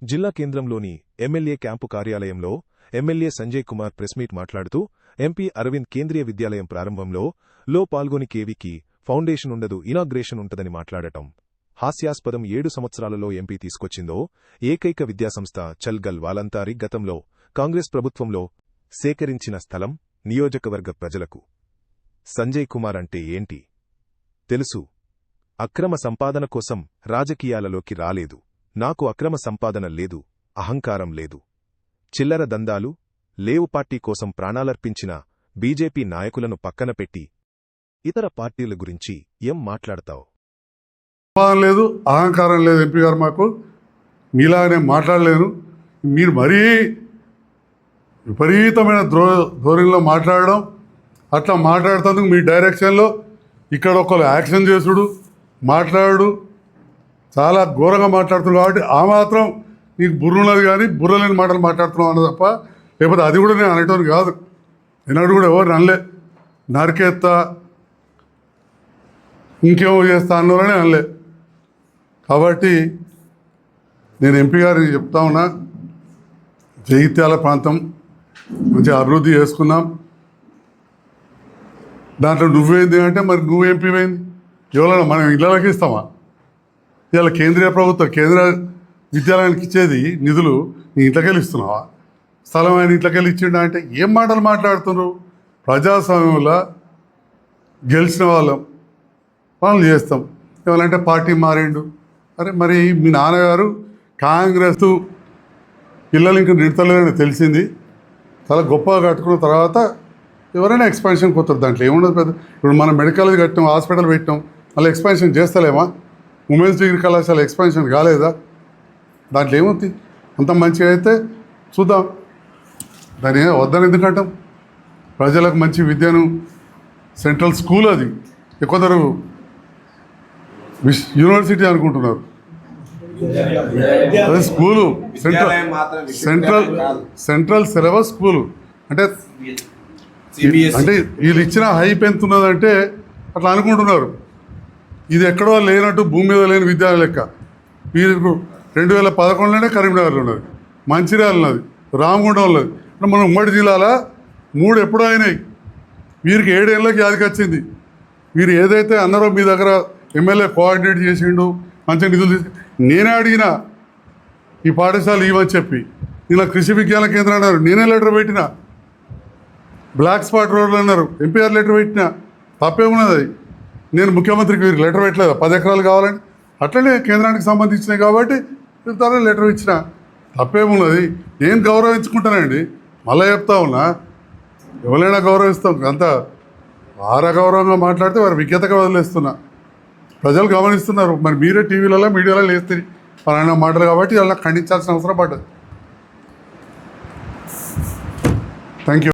జిల్లా కేంద్రంలోని MLA camp కార్యాలయంలో MLA Sanjay Kumar press meet మాట్లాడుతూ ఎంపీ అరవింద్ కేంద్రీయ విద్యాలయం ప్రారంభంలో పాల్గొని కేవీకి ఫౌండేషన్ ఉండదు, ఇనాగ్రేషన్ ఉంటదని మాట్లాడటం హాస్యాస్పదం. 7 సంవత్సరాలలో ఎంపీ తీసుకొచ్చిందో ఏకైక విద్యాసంస్థ చల్గల్ వాలంతారి. గతంలో కాంగ్రెస్ ప్రభుత్వంలో సేకరించిన స్థలం నియోజకవర్గ ప్రజలకు సంజయ్ కుమార్ అంటే ఏంటి తెలుసు. అక్రమ సంపాదన కోసం రాజకీయాలలోకి రాలేదు. నాకు అక్రమ సంపాదన లేదు, అహంకారం లేదు, చిల్లర దందాలు లేవు. పార్టీ కోసం ప్రాణాలర్పించిన బీజేపీ నాయకులను పక్కన పెట్టి ఇతర పార్టీల గురించి ఏం మాట్లాడతావు? లేదు, అహంకారం లేదు. ఎంపీ గారు మాకు మీలాగానే మాట్లాడలేను. మీరు మరీ విపరీతమైన ధోరణిలో మాట్లాడడం, అట్లా మాట్లాడుతందుకు మీ డైరెక్షన్లో ఇక్కడ ఒకరు యాక్షన్ చేసుడు మాట్లాడు చాలా ఘోరంగా మాట్లాడుతున్నాడు. కాబట్టి ఆ మాత్రం నీకు బుర్రున్నది కానీ బుర్రలేని మాటలు మాట్లాడుతున్నావు అన్న తప్ప, లేకపోతే అది కూడా నేను అనేటోని కాదు. ఎన్నడూ కూడా ఎవరు అనలే. నరికేస్తా ఇంకేమో చేస్తా అన్నోరనే అనలే. కాబట్టి నేను ఎంపీ గారికి చెప్తా ఉన్నా, జగిత్యాల ప్రాంతం మంచిగా అభివృద్ధి చేసుకున్నాం. దాంట్లో నువ్వేంది అంటే, మరి నువ్వు ఎంపీ పోయింది ఎవరైనా మనం ఇళ్ళకి ఇస్తామా? ఇవాళ కేంద్రీయ ప్రభుత్వం కేంద్ర విద్యాలయానికి ఇచ్చేది నిధులు నీ ఇంట్లోకెళ్ళి ఇస్తున్నావా? స్థలం ఆయన ఇంట్లోకెళ్ళి ఇచ్చిండా అంటే ఏం మాటలు మాట్లాడుతున్నారు? ప్రజాస్వామ్యంలో గెలిచిన వాళ్ళం పనులు చేస్తాం. ఏమంటే పార్టీ మారిండు. అరే మరి మీ నాన్నగారు కాంగ్రెస్ పిల్లలు ఇంకా నిడతలేదని తెలిసింది, చాలా గొప్పగా కట్టుకున్న తర్వాత ఎవరైనా ఎక్స్పాన్షన్ కొత్తారు. దాంట్లో ఏముండదు పెద్ద. ఇప్పుడు మనం మెడికల్ కట్టాం, హాస్పిటల్ పెట్టాం, మళ్ళీ ఎక్స్పాన్షన్ చేస్తలేమా? ఉమెన్స్ డిగ్రీ కళాశాల ఎక్స్పాన్షన్ కాలేదా? దాంట్లో ఏమవుతుంది? అంత మంచిగా అయితే చూద్దాం. దాని వద్దని ఎందుకంటాం? ప్రజలకు మంచి విద్యను, సెంట్రల్ స్కూల్ అది. కొందరు యూనివర్సిటీ అనుకుంటున్నారు. అది స్కూలు, సెంట్రల్ సిలబస్ స్కూలు. అంటే వీళ్ళు ఇచ్చిన హైప్ ఎంత ఉన్నదంటే అట్లా అనుకుంటున్నారు. ఇది ఎక్కడో లేనట్టు, భూమి మీద లేని విద్యాలయం లెక్క. వీరికి 2011లోనే కరీంనగర్లో ఉన్నది, మంచిర్యాల ఉన్నది, రామగుండం ఉన్నది. మనం ఉమ్మడి జిల్లాల 3 ఎప్పుడో అయినాయి. వీరికి 7 ఏళ్ళకి యాదికి వచ్చింది. వీరు ఏదైతే అన్నారో మీ దగ్గర ఎమ్మెల్యే కోఆర్డినేట్ చేసిండు, మంచిగా నిధులు నేనే అడిగిన ఈ పాఠశాల ఇవని చెప్పి. ఇలా కృషి విజ్ఞాన కేంద్రం అన్నారు, నేనే లెటర్ పెట్టిన. బ్లాక్ స్పాట్ రోడ్లు అన్నారు, ఎంపీఆర్ లెటర్ పెట్టిన. తప్పేమున్నది? నేను ముఖ్యమంత్రికి వీరికి లెటర్ పెట్టలేదు 10 ఎకరాలు కావాలని. అట్లనే కేంద్రానికి సంబంధించినవి కాబట్టి తన లెటర్ ఇచ్చిన. తప్పేమున్నది? నేను గౌరవించుకుంటానండి. మళ్ళీ చెప్తా ఉన్నా, ఎవరైనా గౌరవిస్తాం. అంత ఆరగౌరవంగా మాట్లాడితే వారి విజ్ఞతగా వదిలేస్తున్నా. ప్రజలు గమనిస్తున్నారు. మరి మీరే టీవీలలో మీడియాలో లేస్తారు పలానా మాటలు. కాబట్టి అలా ఖండించాల్సిన అవసరం పడ్డది. Thank you.